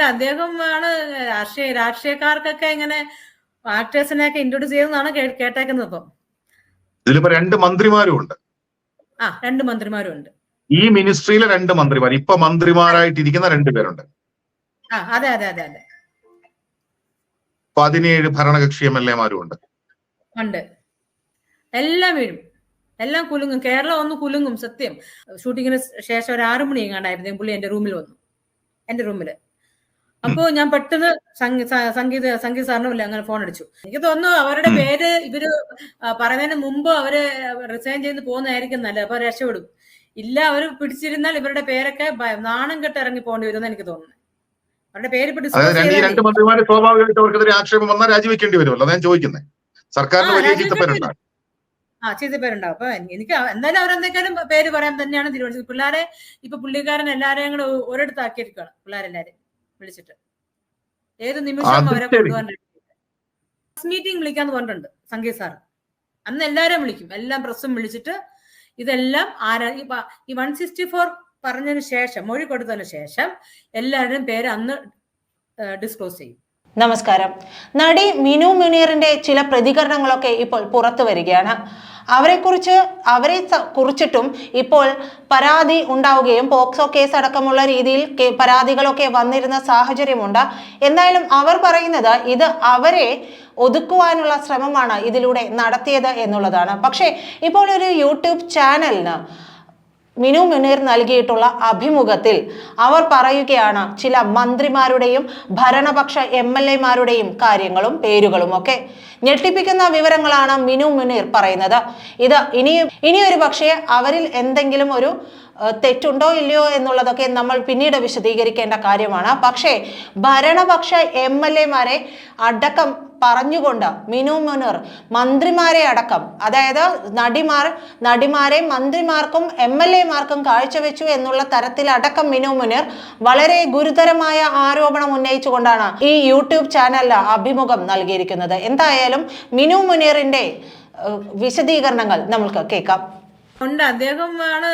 ഉണ്ട്. അദ്ദേഹമാണ് രാഷ്ട്രീയക്കാർക്കൊക്കെ ഇങ്ങനെ ആക്ടേഴ്സിനെയൊക്കെ ഇൻട്രൊഡ്യൂസ് ചെയ്തെന്നാണ് കേട്ടേക്കുന്നത്. ഇപ്പം ഇതിലിപ്പോ 2 മന്ത്രിമാരും ഉണ്ട്. 2 മന്ത്രിമാരും ഉണ്ട്. ഈ മിനിസ്ട്രിയിലെ 2 മന്ത്രിമാർ, ഇപ്പൊ മന്ത്രിമാരായിട്ടിരിക്കുന്ന 2 പേരുണ്ട്. അതെ അതെ അതെ അതെ. 17 ഭരണകക്ഷി MLA മാരും ഉണ്ട്. എല്ലാം വീഴും, എല്ലാം കുലുങ്ങും. കേരളം ഒന്ന് കുലുങ്ങും. സത്യം. ഷൂട്ടിങ്ങിന് ശേഷം ഒരു 6 മണി എങ്ങാണ്ടായിരുന്നു പുള്ളി എന്റെ റൂമിൽ വന്നു, എന്റെ റൂമില്. അപ്പോ ഞാൻ പെട്ടെന്ന് സംഗീത സാറിനും അങ്ങനെ ഫോൺ അടിച്ചു. എനിക്ക് തോന്നുന്നു അവരുടെ പേര് ഇവര് പറയുന്നതിന് മുമ്പ് അവര് റിസൈൻ ചെയ്ത് പോകുന്നതായിരിക്കും നല്ലത്. അപ്പൊ രക്ഷപ്പെടും. ഇല്ല, അവര് പിടിച്ചിരുന്നാൽ ഇവരുടെ പേരൊക്കെ നാണം കെട്ട് ഇറങ്ങി പോകേണ്ടി വരുമെന്ന് എനിക്ക് തോന്നുന്നു. അവരുടെ പേര് ഈ 2 മന്ത്രിമാര് സ്വാഭാവികമായിട്ട് അവർക്കെതിരെ ആക്ഷേപം വന്നാൽ രാജിവെക്കേണ്ടി വരുമല്ലോ. ഞാൻ ചോദിക്കുന്നത്, സർക്കാരിന് വലിയ ചീത്തപ്പേരുണ്ടാകും. ചീത്തപ്പേരുണ്ടാവും. അപ്പൊ എനിക്ക് എന്തായാലും അവരെന്തൊക്കെയാലും പേര് പറയാൻ തന്നെയാണ് തീരുമാനിച്ചത്. പിള്ളേരെ ഇപ്പൊ പുള്ളിക്കാരൻ എല്ലാരെയും കൂടെ ഒരിടത്ത് ആക്കിയിരിക്കുകയാണ്. പിള്ളേരെല്ലാരും വിളിച്ചിട്ട് ഏത് നിമിഷം അവരെ കൊണ്ടുപോകാൻ മീറ്റിംഗ് വിളിക്കാന്ന് പറഞ്ഞിട്ടുണ്ട് സംഗീത് സാർ. അന്ന് എല്ലാരും വിളിക്കും, എല്ലാം പ്രസ്സും വിളിച്ചിട്ട് ഇതെല്ലാം ഈ 164 പറഞ്ഞതിന് ശേഷം, മൊഴി കൊടുത്തതിന് ശേഷം എല്ലാവരുടെയും പേര് അന്ന് ഡിസ്ക്ലോസ് ചെയ്യും. നമസ്കാരം. നടി മിനു മുനീറിന്റെ ചില പ്രതികരണങ്ങളൊക്കെ ഇപ്പോൾ പുറത്തു വരികയാണ്. അവരെ കുറിച്ചിട്ടും ഇപ്പോൾ പരാതി ഉണ്ടാവുകയും പോക്സോ കേസ് അടക്കമുള്ള രീതിയിൽ പരാതികളൊക്കെ വന്നിരുന്ന സാഹചര്യമുണ്ട്. എന്തായാലും അവർ പറയുന്നത് ഇത് അവരെ ഒതുക്കുവാനുള്ള ശ്രമമാണ് ഇതിലൂടെ നടത്തിയത് എന്നുള്ളതാണ്. പക്ഷേ ഇപ്പോൾ ഒരു യൂട്യൂബ് ചാനലിന് മിനു മുനീർ നൽകിയിട്ടുള്ള അഭിമുഖത്തിൽ അവർ പറയുകയാണ് ചില മന്ത്രിമാരുടെയും ഭരണപക്ഷ MLA മാരുടെയും കാര്യങ്ങളും പേരുകളും ഒക്കെ. ഞെട്ടിപ്പിക്കുന്ന വിവരങ്ങളാണ് മിനു മുനീർ പറയുന്നത്. ഇത് ഇനിയൊരു പക്ഷേ അവരിൽ എന്തെങ്കിലും ഒരു തെറ്റുണ്ടോ ഇല്ലയോ എന്നുള്ളതൊക്കെ നമ്മൾ പിന്നീട് വിശദീകരിക്കേണ്ട കാര്യമാണ്. പക്ഷേ ഭരണപക്ഷ MLA മാരെ അടക്കം പറഞ്ഞുകൊണ്ട് മിനു മുനീർ മന്ത്രിമാരെ അടക്കം, അതായത് നടിമാരെ മന്ത്രിമാർക്കും MLA മാർക്കും കാഴ്ചവെച്ചു എന്നുള്ള തരത്തിലടക്കം മിനു മുനീർ വളരെ ഗുരുതരമായ ആരോപണം ഉന്നയിച്ചുകൊണ്ടാണ് ഈ യൂട്യൂബ് ചാനലിൽ അഭിമുഖം നൽകിയിരിക്കുന്നത്. എന്തായാലും മിനു മുനീറിന്റെ വിശദീകരണങ്ങൾ നമുക്ക് കേൾക്കാം. അദ്ദേഹമാണ്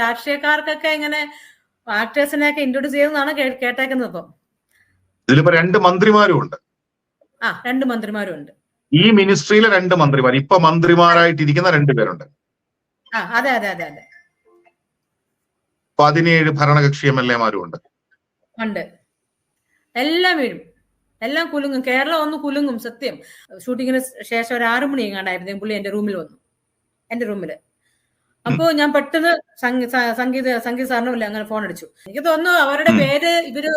രാഷ്ട്രീയക്കാർക്കൊക്കെ ഇങ്ങനെ ആക്ടേഴ്സിനെയൊക്കെ ഇൻട്രൊഡ്യൂസ് ചെയ്തെന്നാണ് കേട്ടേക്കുന്നത്. ഇപ്പം ഇതിലിപ്പോ 2 മന്ത്രിമാരും ഉണ്ട്. 2 മന്ത്രിമാരും ഉണ്ട്. ഈ മിനിസ്ട്രിയിലെ 2 മന്ത്രിമാർ, ഇപ്പൊ മന്ത്രിമാരായിട്ടിരിക്കുന്ന 2 പേരുണ്ട്. അതെ അതെ അതെ അതെ. 17 ഭരണകക്ഷി MLA മാരും ഉണ്ട്. എല്ലാം വീഴും, എല്ലാം കുലുങ്ങും. കേരളം ഒന്ന് കുലുങ്ങും. സത്യം. ഷൂട്ടിങ്ങിന് ശേഷം ഒരു 6 മണി എങ്ങാണ്ടായിരുന്നു പുള്ളി എന്റെ റൂമിൽ വന്നു, എന്റെ റൂമില്. അപ്പോ ഞാൻ പെട്ടെന്ന് സംഗീത സാറിനും അങ്ങനെ ഫോൺ അടിച്ചു. എനിക്ക് തോന്നുന്നു അവരുടെ പേര് ഇവര്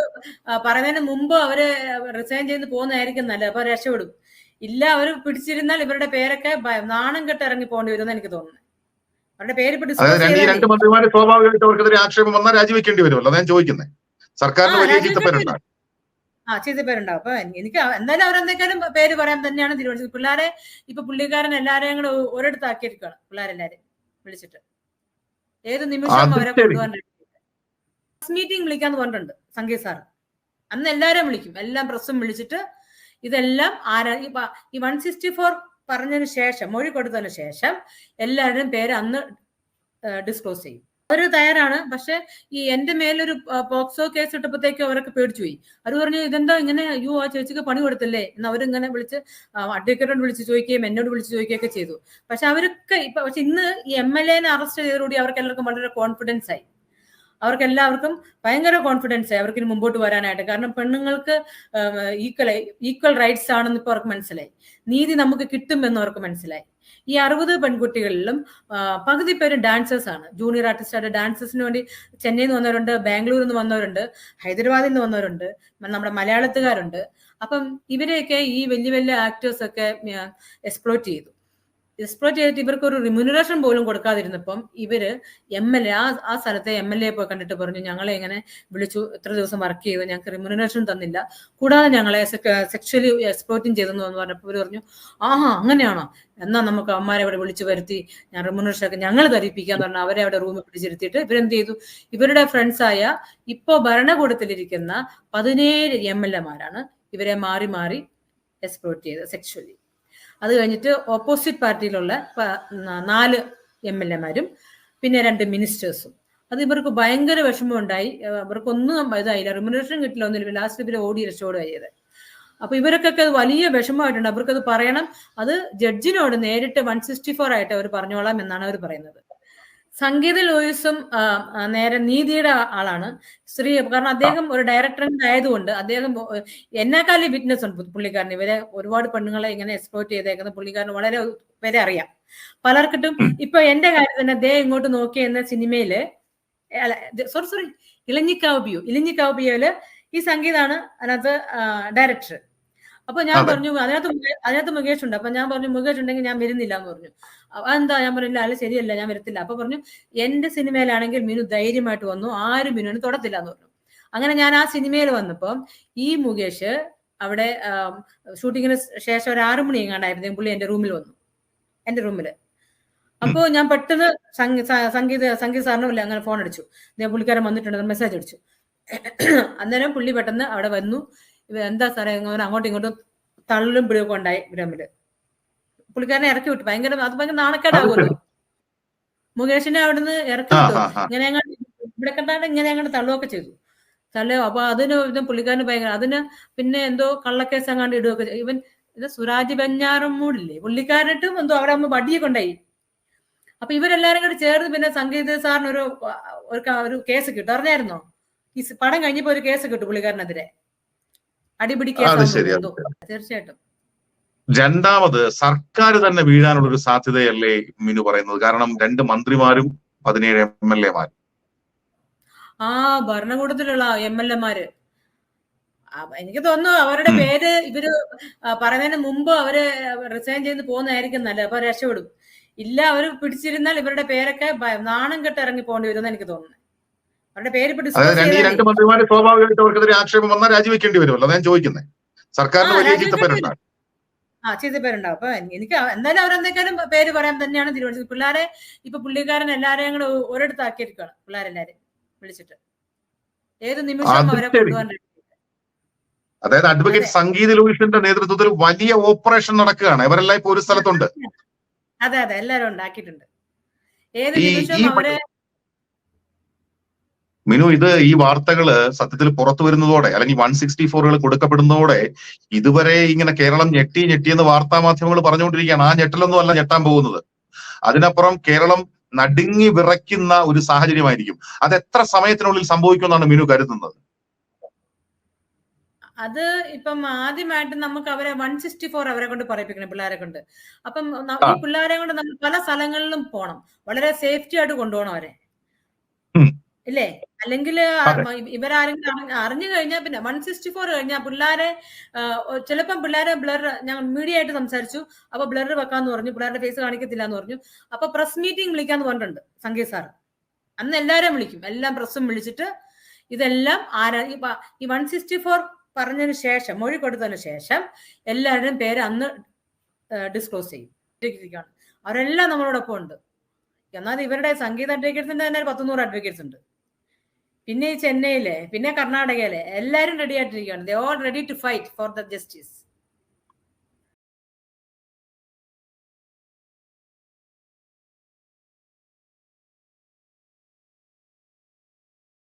പറയുന്നതിന് മുമ്പ് അവര് റിസൈൻ ചെയ്ത് പോകുന്നതായിരിക്കും നല്ലത്. അപ്പൊ രക്ഷപ്പെടും. ഇല്ല, അവര് പിടിച്ചിരുന്നാൽ ഇവരുടെ പേരൊക്കെ നാണം കെട്ട് ഇറങ്ങി പോകേണ്ടി വരുമെന്ന് എനിക്ക് തോന്നുന്നു. അവരുടെ പേര് ഈ 2 മന്ത്രിമാര് സ്വാഭാവികമായിട്ട് അവർക്കെതിരെ ആക്ഷേപം വന്നാൽ രാജിവെക്കേണ്ടി വരുമല്ലോ. ഞാൻ ചോദിക്കുന്നത്, സർക്കാരിന് വലിയ ചീത്തപ്പേരുണ്ടാകും. ചീത്തപ്പേരുണ്ടാവും. അപ്പൊ എനിക്ക് എന്തായാലും അവരെന്തൊക്കെയാലും പേര് പറയാൻ തന്നെയാണ് തീരുമാനിച്ചത്. പിള്ളേരെ ഇപ്പൊ പുള്ളിക്കാരൻ എല്ലാരെയും കൂടെ ഒരിടത്ത് ആക്കിയിരിക്കുകയാണ്. പിള്ളേരെല്ലാരും വിളിച്ചിട്ട് ഏത് നിമിഷം അവരെ കൊണ്ടുപോകാൻ മീറ്റിംഗ് വിളിക്കാന്ന് പറഞ്ഞിട്ടുണ്ട് സംഗീത് സാർ. അന്ന് എല്ലാരും വിളിക്കും, എല്ലാം പ്രസ്സും വിളിച്ചിട്ട് ഇതെല്ലാം ഈ 164 പറഞ്ഞതിന് ശേഷം, മൊഴി കൊടുത്തതിന് ശേഷം എല്ലാവരുടെയും പേര് അന്ന് ഡിസ്ക്ലോസ് ചെയ്യും. അവര് തയ്യാറാണ്. പക്ഷെ ഈ എന്റെ മേലൊരു പോക്സോ കേസ് ഇട്ടപ്പോഴത്തേക്കും അവരൊക്കെ പേടിച്ചു പോയി. അവര് പറഞ്ഞു ഇതെന്താ ഇങ്ങനെ, അയ്യോ ആ ചേച്ചിക്ക് പണി കൊടുത്തില്ലേ എന്ന് അവരിങ്ങനെ വിളിച്ച് അഡ്വക്കേറ്റോട് വിളിച്ച് ചോദിക്കുകയും എന്നോട് വിളിച്ച് ചോദിക്കുകയൊക്കെ ചെയ്തു. പക്ഷെ അവരൊക്കെ പക്ഷെ ഇന്ന് ഈ MLA-നെ അറസ്റ്റ് ചെയ്തതോടുകൂടി അവർക്ക് എല്ലാവർക്കും വളരെ കോൺഫിഡൻസ് ആയി. അവർക്കെല്ലാവർക്കും ഭയങ്കര കോൺഫിഡൻസ് ആയി അവർക്ക് ഇനി മുമ്പോട്ട് വരാനായിട്ട്. കാരണം പെണ്ണുങ്ങൾക്ക് ഈക്വൽ റൈറ്റ്സ് ആണെന്ന് ഇപ്പൊ അവർക്ക് മനസ്സിലായി. നീതി നമുക്ക് കിട്ടുമെന്ന് അവർക്ക് മനസ്സിലായി. ഈ 60 പെൺകുട്ടികളിലും പകുതി പേര് ഡാൻസേഴ്സ് ആണ്, ജൂനിയർ ആർട്ടിസ്റ്റായിട്ട് ഡാൻസേഴ്സിന് വേണ്ടി ചെന്നൈയിൽ നിന്ന് വന്നവരുണ്ട്, ബാംഗ്ലൂരിൽ നിന്ന് വന്നവരുണ്ട്, ഹൈദരാബാദിൽ നിന്ന് വന്നവരുണ്ട്, നമ്മുടെ മലയാളത്തുകാരുണ്ട്. അപ്പം ഇവരെയൊക്കെ ഈ വലിയ വലിയ ആക്ടേഴ്സ് ഒക്കെ എക്സ്പ്ലോയിറ്റ് ചെയ്തിട്ട് ഇവർക്ക് ഒരു റിമ്യൂണറേഷൻ പോലും കൊടുക്കാതിരുന്നപ്പം ഇവര് MLA ആ സ്ഥലത്തെ MLA പോയി കണ്ടിട്ട് പറഞ്ഞു, ഞങ്ങളെ ഇങ്ങനെ വിളിച്ചു, ഇത്ര ദിവസം വർക്ക് ചെയ്തു, ഞങ്ങൾക്ക് റിമ്യൂണറേഷൻ തന്നില്ല, കൂടാതെ ഞങ്ങളെ സെക്ഷലി എക്സ്പ്ലോയിറ്റിംഗ് ചെയ്തെന്ന് പറഞ്ഞപ്പോൾ ഇവർ പറഞ്ഞു, അങ്ങനെയാണോ, എന്നാ നമുക്ക് അമ്മമാരെ ഇവിടെ വിളിച്ചു വരുത്തി ഞാൻ റിമ്യൂണറേഷൻ ഒക്കെ ഞങ്ങൾ ധരിപ്പിക്കാന്ന് പറഞ്ഞാൽ അവരെ അവിടെ റൂമിൽ പിടിച്ചിരുത്തിയിട്ട് ഇവരെന്ത് ചെയ്തു, ഇവരുടെ ഫ്രണ്ട്സായ ഇപ്പോ ഭരണകൂടത്തിലിരിക്കുന്ന 17 MLA-മാരാണ് ഇവരെ മാറി മാറി എക്സ്പ്ലോയിറ്റ് ചെയ്തത് സെക്ഷലി. അത് കഴിഞ്ഞിട്ട് ഓപ്പോസിറ്റ് പാർട്ടിയിലുള്ള 4 MLA-മാരും പിന്നെ 2 മിനിസ്റ്റേഴ്സും അത് ഇവർക്ക് ഭയങ്കര വിഷമം ഉണ്ടായി. ഇവർക്കൊന്നും ഇതായില്ല, റിമുനറേഷൻ കിട്ടില്ല, ഒന്നുമില്ല. ലാസ്റ്റ് ഇവർ ഓടി രക്ഷപ്പെടുകയാണ് ചെയ്തത്. അപ്പൊ ഇവർക്കൊക്കെ അത് വലിയ വിഷമമായിട്ടുണ്ട്. അവർക്കത് പറയണം. അത് ജഡ്ജിനോട് നേരിട്ട് 164 ആയിട്ട് അവർ പറഞ്ഞോളാം എന്നാണ് അവർ പറയുന്നത്. സംഗീത ലൂയിസും നേരെ നീതിയുടെ ആളാണ്. കാരണം അദ്ദേഹം ഒരു ഡയറക്ടറിന്റെ ആയതുകൊണ്ട് അദ്ദേഹം എന്നെക്കാളും വിറ്റ്നസ് ഉണ്ട് പുള്ളിക്കാരൻ. ഇവരെ ഒരുപാട് പെണ്ണുങ്ങളെ ഇങ്ങനെ എക്സ്പ്ലോയിറ്റ് ചെയ്തേക്കുന്ന പുള്ളിക്കാരന് വളരെ പേരെ അറിയാം. പലർക്കിട്ടും ഇപ്പൊ എന്റെ കാര്യം തന്നെ ദേ ഇങ്ങോട്ട് നോക്കിയ എന്ന സിനിമയില് സോറി ഇലിഞ്ഞിക്കാവുബിയോയില് ഈ സംഗീതാണ് അതിനകത്ത് ഡയറക്ടർ. അപ്പൊ ഞാൻ പറഞ്ഞു അതിനകത്ത് മുകേഷ് ഉണ്ട്. അപ്പൊ ഞാൻ പറഞ്ഞു മുകേഷ് ഉണ്ടെങ്കിൽ ഞാൻ വരുന്നില്ല എന്ന് പറഞ്ഞു. എന്താ? ഞാൻ പറഞ്ഞില്ല, അല്ല ശരിയല്ല, ഞാൻ വരത്തില്ല. അപ്പൊ പറഞ്ഞു എന്റെ സിനിമയിലാണെങ്കിൽ മിനു ധൈര്യമായിട്ട് വന്നു, ആരും മിനുവിന് തൊടത്തില്ല എന്ന് പറഞ്ഞു. അങ്ങനെ ഞാൻ ആ സിനിമയിൽ വന്നപ്പോ ഈ മുകേഷ് അവിടെ ഷൂട്ടിങ്ങിന് ശേഷം ഒരു 6 മണി എങ്ങാണ്ടായിരുന്നു പുള്ളി എന്റെ റൂമിൽ വന്നു, എന്റെ റൂമില്. അപ്പോ ഞാൻ പെട്ടെന്ന് സംഗീത സാറിന് അങ്ങനെ ഫോൺ അടിച്ചു. പുള്ളിക്കാരൻ വന്നിട്ടുണ്ട്, മെസ്സേജ് അടിച്ചു. അന്നേരം പുള്ളി പെട്ടെന്ന് അവിടെ വന്നു. എന്താ സാറേ അങ്ങോട്ടും ഇങ്ങോട്ടും തള്ളും പിടിയൊക്കെ ഉണ്ടായി ഗ്രമില്. പുള്ളിക്കാരനെ ഇറക്കി വിട്ടു. അത് ഭയങ്കര നാണക്കേടാകുമല്ലോ. മുകേഷിനെ അവിടുന്ന് ഇറക്കി വിട്ടു. ഇങ്ങനെ ഇവിടെ കണ്ടാണ്ട് ഇങ്ങനെ അങ്ങോട്ട് തള്ളുകയൊക്കെ ചെയ്തു. അപ്പൊ അതിന് പുള്ളിക്കാരന് ഭയങ്കര അതിന് പിന്നെ എന്തോ കള്ളക്കേസ് അങ്ങാണ്ട് ഇടുകയൊക്കെ ഇവൻ ഇത് സുരാജ് വെഞ്ഞാറമ്മൂടില്ലേ പുള്ളിക്കാരനിട്ടും എന്തോ അവിടെ അമ്മ വടിയൊക്കെ ഉണ്ടായി. അപ്പൊ ഇവരെല്ലാരും കൂടി ചേർന്ന് പിന്നെ സംഗീത സാറിന് ഒരു കേസ് കിട്ടും. അറിഞ്ഞായിരുന്നോ? ഈ പടം കഴിഞ്ഞപ്പോ ഒരു കേസ് കിട്ടും പുള്ളിക്കാരനെതിരെ, അടിപിടി കേസ്. തീർച്ചയായിട്ടും രണ്ടാമത് സർക്കാർ തന്നെ വീഴാനുള്ള ഒരു സാധ്യതയല്ലേ മിനു പറയുന്നത്? കാരണം 2 മന്ത്രിമാരും 17 MLA-മാരും. ഭരണകൂടത്തിലുള്ള MLA-മാര് എനിക്ക് തോന്നുന്നു അവരുടെ പേര് ഇവര് പറയുന്നതിന് മുമ്പ് അവര് റിസൈൻ ചെയ്ത് പോകുന്നതായിരിക്കും നല്ലത്. അപ്പൊ രക്ഷപ്പെടും. ഇല്ല, അവര് പിടിച്ചിരുന്നാൽ ഇവരുടെ പേരൊക്കെ നാണം കെട്ട് ഇറങ്ങി പോകേണ്ടി വരുമെന്ന് എനിക്ക് തോന്നുന്നു. അവരുടെ പേര് ഈ 2 മന്ത്രിമാര് സ്വാഭാവികമായിട്ട് അവർക്കെതിരെ ആക്ഷേപം വന്നാൽ രാജിവെക്കേണ്ടി വരുമല്ലോ, അതാണ് ചോദിക്കുന്നത്. സർക്കാരിന് വലിയ ചീത്തപ്പേരുണ്ടാകും. ചീത്തപ്പേരുണ്ടാവും. അപ്പൊ എനിക്ക് എന്തായാലും അവരെന്തൊക്കെയാലും പേര് പറയാൻ തന്നെയാണ് തീരുമാനിച്ചത്. പിള്ളേരെ ഇപ്പൊ പുള്ളിക്കാരൻ എല്ലാരെയും കൂടെ ഒരിടത്ത് ആക്കിയിരിക്കുകയാണ്. പിള്ളേരെല്ലാരും വിളിച്ചിട്ട് ഏത് നിമിഷവും അവരെ കൊണ്ടുപോകാൻ. അതായത് അഡ്വക്കേറ്റ് സംഗീത ലൂയിസിന്റെ നേതൃത്വത്തിൽ വലിയ ഓപ്പറേഷൻ നടക്കുകയാണ്. ഇവരെല്ലാം ഇപ്പൊ ഒരു സ്ഥലത്തുണ്ട്. അതെ, എല്ലാരും ഉണ്ടാക്കിയിട്ടുണ്ട്. ഏത് നിമിഷവും അവരെ. മിനു, ഈ വാർത്തകള് സത്യത്തിൽ പുറത്തു വരുന്നതോടെ അല്ലെങ്കിൽ 164 കൊടുക്കപ്പെടുന്നതോടെ ഇതുവരെ ഇങ്ങനെ കേരളം ഞെട്ടിയെന്ന് വാർത്താ മാധ്യമങ്ങൾ പറഞ്ഞുകൊണ്ടിരിക്കുകയാണ്. ആ ഞെട്ടലൊന്നും അല്ല ഞെട്ടാൻ പോകുന്നത്. അതിനപ്പുറം കേരളം നടുങ്ങി വിറയ്ക്കുന്ന ഒരു സാഹചര്യമായിരിക്കും. അത് എത്ര സമയത്തിനുള്ളിൽ സംഭവിക്കുമെന്നാണ് മിനു കരുതുന്നത്? അത് ഇപ്പം ആദ്യമായിട്ട് നമുക്ക് അവരെ 164 അവരെ കൊണ്ട് പറയിപ്പിക്കണം, പിള്ളേരെ കൊണ്ട്. അപ്പം ഈ പിള്ളേരെ കൊണ്ട് നമ്മൾ പല സ്ഥലങ്ങളിലും പോകണം, വളരെ സേഫ്റ്റി ആയിട്ട് കൊണ്ടുപോകണം അവരെ, ഇല്ലേ? അല്ലെങ്കിൽ ഇവരാരെങ്കിലും അറിഞ്ഞു കഴിഞ്ഞാൽ പിന്നെ 164 കഴിഞ്ഞാൽ പിള്ളേരെ ചിലപ്പം പിള്ളേരെ ഞങ്ങൾ മീഡിയ ആയിട്ട് സംസാരിച്ചു. അപ്പൊ ബ്ലർ വെക്കാന്ന് പറഞ്ഞു, പിള്ളേരുടെ ഫേസ് കാണിക്കത്തില്ല എന്ന് പറഞ്ഞു. അപ്പൊ പ്രസ് മീറ്റിംഗ് വിളിക്കാന്ന് പറഞ്ഞിട്ടുണ്ട് സംഗീത് സാർ. അന്ന് എല്ലാവരെയും വിളിക്കും, എല്ലാം പ്രസ്സും വിളിച്ചിട്ട് ഇതെല്ലാം ഈ 164 പറഞ്ഞതിന് ശേഷം, മൊഴി കൊടുത്തതിന് ശേഷം എല്ലാവരുടെയും പേര് അന്ന് ഡിസ്ക്ലോസ് ചെയ്യും. അവരെല്ലാം നമ്മളോടൊപ്പം ഉണ്ട്. എന്നാൽ ഇവരുടെ സംഗീത അഡ്വക്കേറ്റ്സിന്റെ തന്നെ 100 അഡ്വക്കേറ്റ്സ് ഉണ്ട്. പിന്നെ ഈ ചെന്നൈയിലെ, പിന്നെ കർണാടകയിലെ എല്ലാവരും റെഡി ആയിട്ടിരിക്കുകയാണ്. They all ready to fight for the justice.